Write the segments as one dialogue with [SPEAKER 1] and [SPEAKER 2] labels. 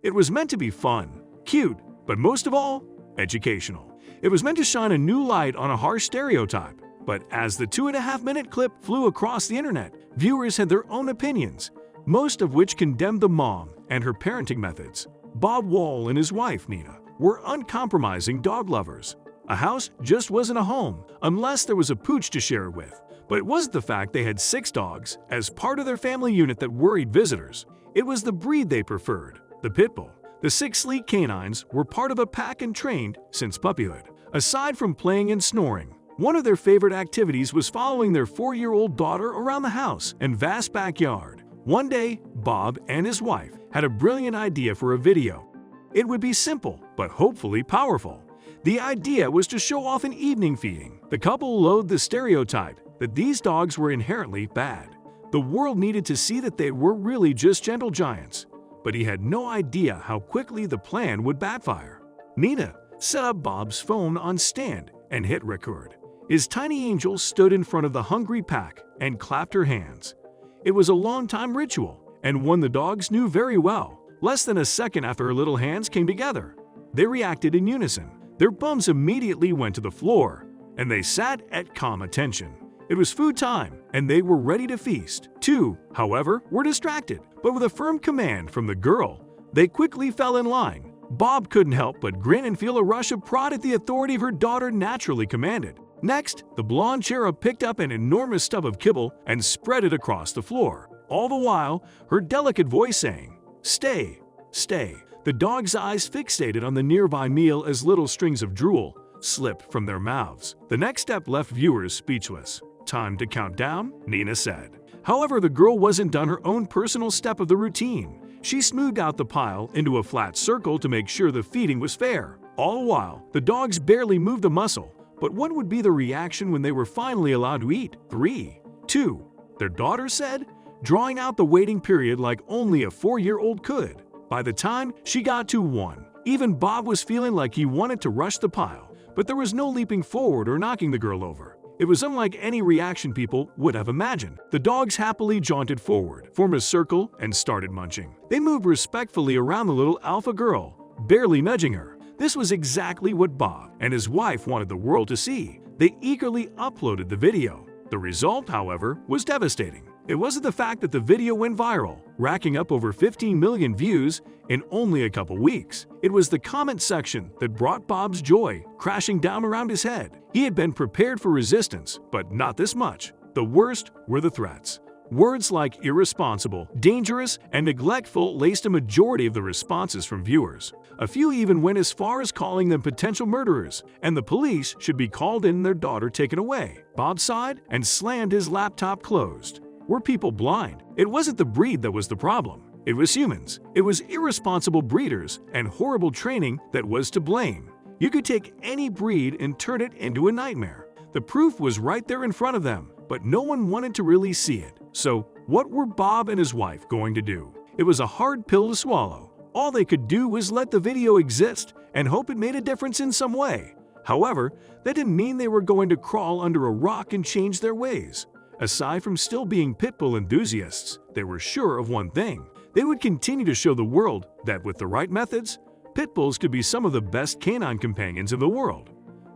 [SPEAKER 1] It was meant to be fun, cute, but most of all, educational. It was meant to shine a new light on a harsh stereotype. But as the 2.5-minute clip flew across the internet, viewers had their own opinions, most of which condemned the mom and her parenting methods. Bob Wall and his wife, Nina, were uncompromising dog lovers. A house just wasn't a home unless there was a pooch to share it with. But it wasn't the fact they had 6 dogs as part of their family unit that worried visitors. It was the breed they preferred, the Pitbull. The 6 sleek canines were part of a pack and trained since puppyhood. Aside from playing and snoring, one of their favorite activities was following their 4-year-old daughter around the house and vast backyard. One day, Bob and his wife had a brilliant idea for a video. It would be simple, but hopefully powerful. The idea was to show off an evening feeding. The couple loathed the stereotype that these dogs were inherently bad. The world needed to see that they were really just gentle giants. But he had no idea how quickly the plan would backfire. Nina set up Bob's phone on stand and hit record. His tiny angel stood in front of the hungry pack and clapped her hands. It was a long-time ritual, and one the dogs knew very well. Less than a second after her little hands came together, they reacted in unison. Their bums immediately went to the floor, and they sat at calm attention. It was food time, and they were ready to feast. 2, however, were distracted, but with a firm command from the girl, they quickly fell in line. Bob couldn't help but grin and feel a rush of pride at the authority her daughter naturally commanded. Next, the blonde cherub picked up an enormous stub of kibble and spread it across the floor, all the while her delicate voice saying, "Stay, stay." The dog's eyes fixated on the nearby meal as little strings of drool slipped from their mouths. The next step left viewers speechless. "Time to count down," Nina said. However, the girl wasn't done her own personal step of the routine. She smoothed out the pile into a flat circle to make sure the feeding was fair. All the while, the dogs barely moved a muscle. But what would be the reaction when they were finally allowed to eat? 3, 2, their daughter said, drawing out the waiting period like only a 4-year-old could. By the time she got to 1, even Bob was feeling like he wanted to rush the pile. But there was no leaping forward or knocking the girl over. It was unlike any reaction people would have imagined. The dogs happily jaunted forward, formed a circle, and started munching. They moved respectfully around the little alpha girl, barely nudging her. This was exactly what Bob and his wife wanted the world to see. They eagerly uploaded the video. The result, however, was devastating. It wasn't the fact that the video went viral, racking up over 15 million views in only a couple weeks. It was the comment section that brought Bob's joy crashing down around his head. He had been prepared for resistance, but not this much. The worst were the threats. Words like irresponsible, dangerous, and neglectful laced a majority of the responses from viewers. A few even went as far as calling them potential murderers, and the police should be called in and their daughter taken away. Bob sighed and slammed his laptop closed. Were people blind? It wasn't the breed that was the problem. It was humans. It was irresponsible breeders and horrible training that was to blame. You could take any breed and turn it into a nightmare. The proof was right there in front of them, but no one wanted to really see it. So, what were Bob and his wife going to do? It was a hard pill to swallow. All they could do was let the video exist and hope it made a difference in some way. However, that didn't mean they were going to crawl under a rock and change their ways. Aside from still being pitbull enthusiasts, they were sure of one thing. They would continue to show the world that with the right methods, pitbulls could be some of the best canine companions in the world.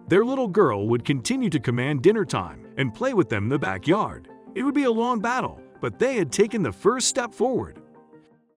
[SPEAKER 1] Their little girl would continue to command dinner time and play with them in the backyard. It would be a long battle, but they had taken the first step forward.